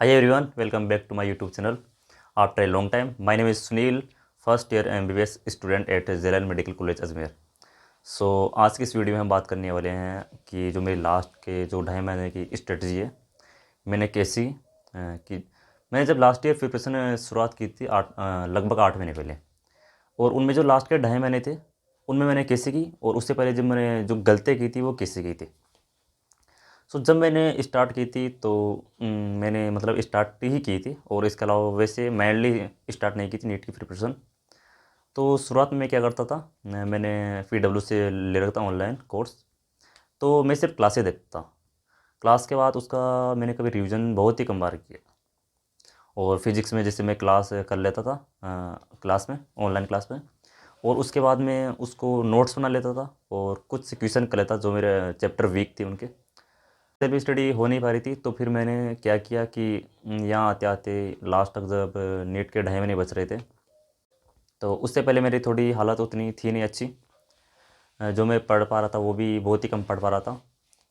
Hi everyone, welcome back to my YouTube channel. After a long time, my name is Sunil, first year MBBS student at JLL medical college Ajmer. आज की इस video में हम बात करने वाले हैं कि जो मेरी लास्ट के जो 2.5 महीने की स्ट्रेटजी है मैंने कैसी कि मैंने जब लास्ट ईयर प्रिपरेशन शुरुआत की थी लगभग 8 महीने पहले, और उनमें जो लास्ट के 2.5 महीने थे उनमें मैंने कैसे की, और उससे पहले जब मैंने जो गलतियाँ की थी वो कैसे की थी। जब मैंने स्टार्ट की थी तो मैंने मतलब स्टार्ट ही की थी, और इसके अलावा वैसे मैनली स्टार्ट नहीं की थी नीट की प्रिपरेशन। तो शुरुआत में मैं क्या करता था, मैंने PW से ले रखा था ऑनलाइन कोर्स। तो मैं सिर्फ क्लासेस देखता था। क्लास के बाद उसका मैंने कभी रिवीजन बहुत ही कम बार किया। और फिज़िक्स में जैसे मैं क्लास कर लेता था, क्लास में, ऑनलाइन क्लास में, और उसके बाद मैं उसको नोट्स बना लेता था और कुछ क्वेश्चन कर लेता जो मेरे चैप्टर वीक थे उनके। सेल्फ स्टडी हो नहीं पा रही थी, तो फिर मैंने क्या किया कि यहाँ आते आते लास्ट तक जब नीट के 2.5 महीने बच रहे थे, तो उससे पहले मेरी थोड़ी हालत उतनी थी नहीं अच्छी। जो मैं पढ़ पा रहा था वो भी बहुत ही कम पढ़ पा रहा था।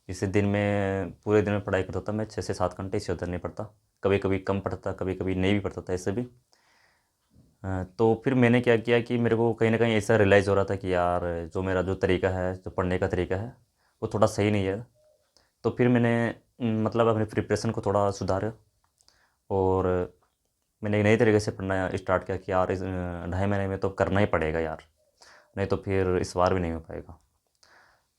इस दिन में पूरे दिन में पढ़ाई करता था मैं 6 से 7 घंटे, इससे ज़्यादा नहीं पढ़ता। कभी कभी कम पढ़ता, कभी कभी नहीं भी पढ़ता था, ऐसे भी। तो फिर मैंने क्या किया कि मेरे को कहीं ना कहीं ऐसा रियलाइज़ हो रहा था कि यार जो मेरा जो तरीका है, जो पढ़ने का तरीका है, वो थोड़ा सही नहीं है। तो फिर मैंने मतलब अपनी प्रिपरेशन को थोड़ा सुधारा, और मैंने एक नई तरीके से पढ़ना स्टार्ट किया कि यार इस 2.5 महीने में तो करना ही पड़ेगा यार, नहीं तो फिर इस बार भी नहीं हो पाएगा।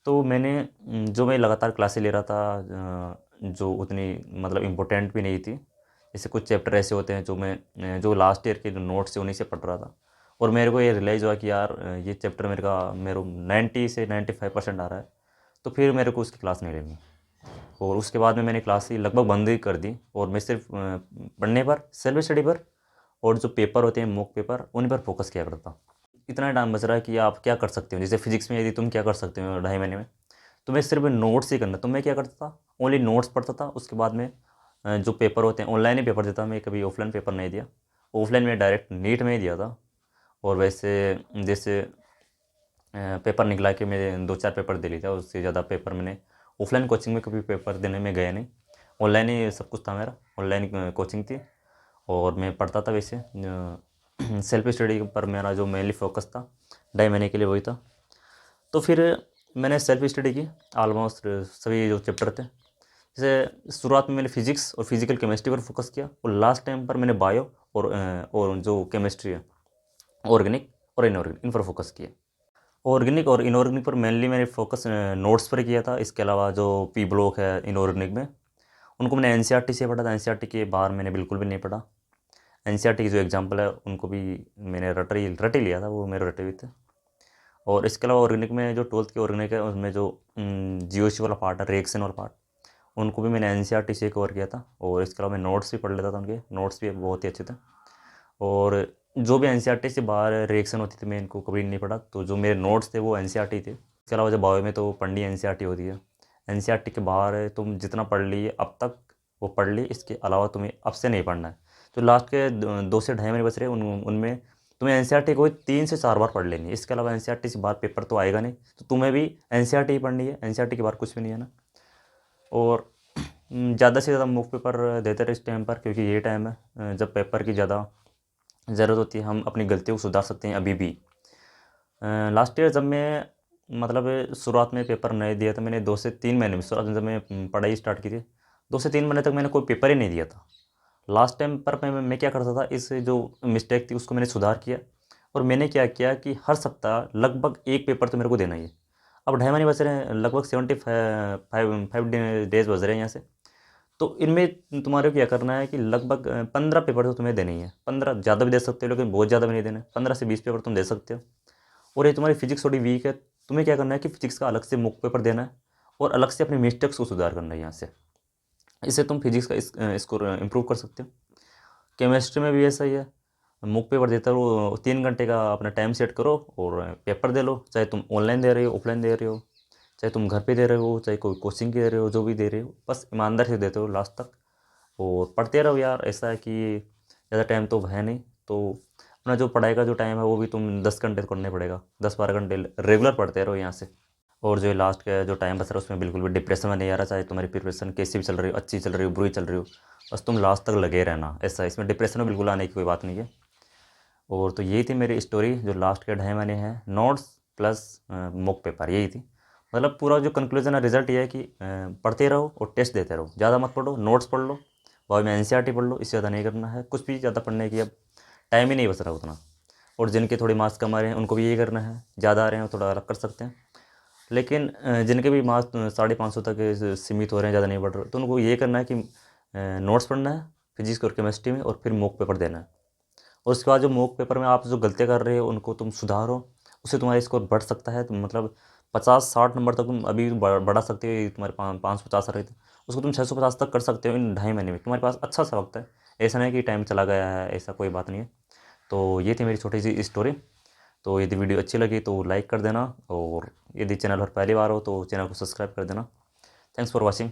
तो मैंने जो मैं लगातार क्लासेस ले रहा था, जो उतनी मतलब इम्पोर्टेंट भी नहीं थी। जैसे कुछ चैप्टर ऐसे होते हैं जो मैं जो लास्ट ईयर के जो नोट्स थे उन्हीं से पढ़ रहा था, और मेरे को ये रियलाइज़ हुआ कि यार ये चैप्टर मेरे 90 से 95% आ रहा है, तो फिर मेरे को उसकी क्लास नहीं लेनी। और उसके बाद में मैंने क्लास ही लगभग बंद ही कर दी, और मैं सिर्फ पढ़ने पर, सेल्फ स्टडी पर, और जो पेपर होते हैं मॉक पेपर उन पर फोकस किया करता। इतना टाइम बच रहा है कि आप क्या कर सकते हो। जैसे फिजिक्स में यदि तुम क्या कर सकते हो 2.5 महीने में, तुम्हें सिर्फ नोट्स ही करना। तो मैं क्या करता था, ओनली नोट्स पढ़ता था। उसके बाद में जो पेपर होते हैं ऑनलाइन ही पेपर देता, मैं कभी ऑफलाइन पेपर नहीं दिया। ऑफलाइन में डायरेक्ट नीट में ही दिया था। और वैसे जैसे पेपर निकला कि मैं 2-4 पेपर दे लिया था, उससे ज़्यादा पेपर मैंने ऑफलाइन कोचिंग में कभी पेपर देने में गया नहीं। ऑनलाइन ही सब कुछ था मेरा, ऑनलाइन कोचिंग थी। और मैं पढ़ता था वैसे सेल्फ स्टडी पर मेरा जो मेनली फोकस था 2.5 महीने के लिए वही था। तो फिर मैंने सेल्फ स्टडी की ऑलमोस्ट सभी जो चैप्टर थे। जैसे शुरुआत में मैंने फिजिक्स और फिजिकल केमिस्ट्री पर फोकस किया, और लास्ट टाइम पर मैंने बायो और जो केमिस्ट्री है, ऑर्गेनिक और इनऑर्गेनिक, इन पर फोकस किया। ऑर्गेनिक और इनऑर्गेनिक पर मेनली मैंने फोकस नोट्स पर किया था। इसके अलावा जो पी ब्लॉक है इनऑर्गेनिक में, उनको मैंने एनसीईआरटी से पढ़ा था। एनसीईआरटी के बाहर मैंने बिल्कुल भी नहीं पढ़ा। एनसीईआरटी की जो एग्जाम्पल है उनको भी मैंने रट ही लिया था, वो मेरे रटे हुए थे। और इसके अलावा ऑर्गेनिक में जो 12th की ऑर्गेनिक है उसमें जो जीओसी वाला पार्ट है, रिएक्शन वाला पार्ट, उनको भी मैंने एनसीईआरटी से कवर किया था। और इसके अलावा मैं नोट्स भी पढ़ लेता था, उनके नोट्स भी बहुत ही अच्छे थे। और जो भी एनसीईआरटी से बाहर रिएक्शन होती थी मैं इनको कभी नहीं पढ़ा। तो जो मेरे नोट्स थे वो एनसीईआरटी थे। इसके अलावा जब बायो में तो पढ़नी एनसीईआरटी होती है। एनसीईआरटी के बाहर तुम जितना पढ़ लिए अब तक वो पढ़ ली, इसके अलावा तुम्हें अब से नहीं पढ़ना है। तो लास्ट के 2 से 2.5 महीने बच रहे उनमें तुम्हें एनसीईआरटी को 3 से 4 बार पढ़ लेनी है। इसके अलावा एनसीईआरटी से बाहर पेपर तो आएगा नहीं, तो तुम्हें भी एनसीईआरटी ही पढ़नी है। एनसीईआरटी के बाहर कुछ भी नहीं है ना। और ज़्यादा से ज़्यादा मूव पेपर देते रहे इस टाइम पर, क्योंकि ये टाइम है जब पेपर की ज़्यादा ज़रूरत होती है। हम अपनी गलतियों को सुधार सकते हैं अभी भी। लास्ट ईयर जब मैं मतलब शुरुआत में पेपर नहीं दिया था, मैंने 2 से 3 महीने में, शुरुआत में जब मैं पढ़ाई स्टार्ट की थी 2 से 3 महीने तक मैंने कोई पेपर ही नहीं दिया था। लास्ट टाइम पर मैं क्या करता था, इस जो मिस्टेक थी उसको मैंने सुधार किया। और मैंने क्या किया कि हर सप्ताह लगभग एक पेपर तो मेरे को देना ही है। अब 2.5 महीने बच रहे हैं, लगभग 75 डेज बच रहे हैं यहाँ से। तो इनमें तुम्हारे को क्या करना है कि लगभग 15 पेपर तो तुम्हें देने ही है। 15 ज़्यादा भी दे सकते हो, लेकिन बहुत ज़्यादा भी नहीं देने। 15 से 20 पेपर तुम दे सकते हो। और ये तुम्हारी फिजिक्स थोड़ी वीक है, तुम्हें क्या करना है कि फिजिक्स का अलग से मुक पेपर देना है, और अलग से अपने मिस्टेक्स को सुधार करना है यहाँ से। इससे तुम फिजिक्स का स्कोर इम्प्रूव कर सकते हो। केमिस्ट्री में भी ऐसा ही है। मुक पेपर देते रहो, 3 घंटे का अपना टाइम सेट करो और पेपर दे लो। चाहे तुम ऑनलाइन दे रहे हो, ऑफलाइन दे रहे हो, चाहे तुम घर पे दे रहे हो, चाहे कोई कोचिंग दे रहे हो, जो भी दे रहे हो, बस ईमानदार से देते हो लास्ट तक। और पढ़ते रहो यार। ऐसा है कि ज़्यादा टाइम तो है नहीं, तो अपना जो पढ़ाई का जो टाइम है वो भी तुम 10 घंटे तो करना ही पड़ेगा। 10-12 घंटे रेगुलर पढ़ते रहो यहाँ से। और जो लास्ट का जो टाइम बच रहा है उसमें बिल्कुल भी डिप्रेशन में नहीं आ रहा। चाहे तुम्हारी प्रिपरेशन कैसी भी चल रही हो, अच्छी चल रही हो, बुरी चल रही हो, बस तुम लास्ट तक लगे रहना, ऐसा। इसमें डिप्रेशन में बिल्कुल आने की कोई बात नहीं है। और तो यही थी मेरी स्टोरी, जो लास्ट के 2.5 महीने हैं, नोट्स प्लस मॉक पेपर, यही थी। मतलब पूरा जो कंक्लूजन है, रिजल्ट ये है कि पढ़ते रहो और टेस्ट देते रहो, ज़्यादा मत पढ़ो, नोट्स पढ़ लो, बाद में एनसीईआरटी पढ़ लो, इससे ज़्यादा नहीं करना है कुछ भी। ज़्यादा पढ़ने की अब टाइम ही नहीं बच रहा उतना। और जिनके थोड़े मार्क्स कम आ रहे हैं उनको भी यही करना है, ज़्यादा आ रहे हैं थोड़ा अलग कर सकते हैं। लेकिन जिनके भी मार्क्स 550 तक सीमित हो रहे हैं, ज़्यादा नहीं बढ़ रहे, तो उनको ये करना है कि नोट्स पढ़ना है फिजिक्स और केमिस्ट्री में, और फिर मॉक पेपर देना है। और उसके बाद जो मॉक पेपर में आप जो गलतियाँ कर रहे हो उनको तुम सुधारो, उससे तुम्हारा स्कोर बढ़ सकता है। तो मतलब 50-60 नंबर तक तुम अभी बढ़ा सकते हो। तुम्हारे 550 आ रहे थे, उसको तुम 650 तक कर सकते हो इन 2.5 महीने में। तुम्हारे पास अच्छा सा वक्त है, ऐसा नहीं कि टाइम चला गया है, ऐसा कोई बात नहीं है। तो ये थी मेरी छोटी सी स्टोरी। तो यदि वीडियो अच्छी लगी तो लाइक कर देना, और यदि चैनल पर पहली बार हो तो चैनल को सब्सक्राइब कर देना। Thanks for watching.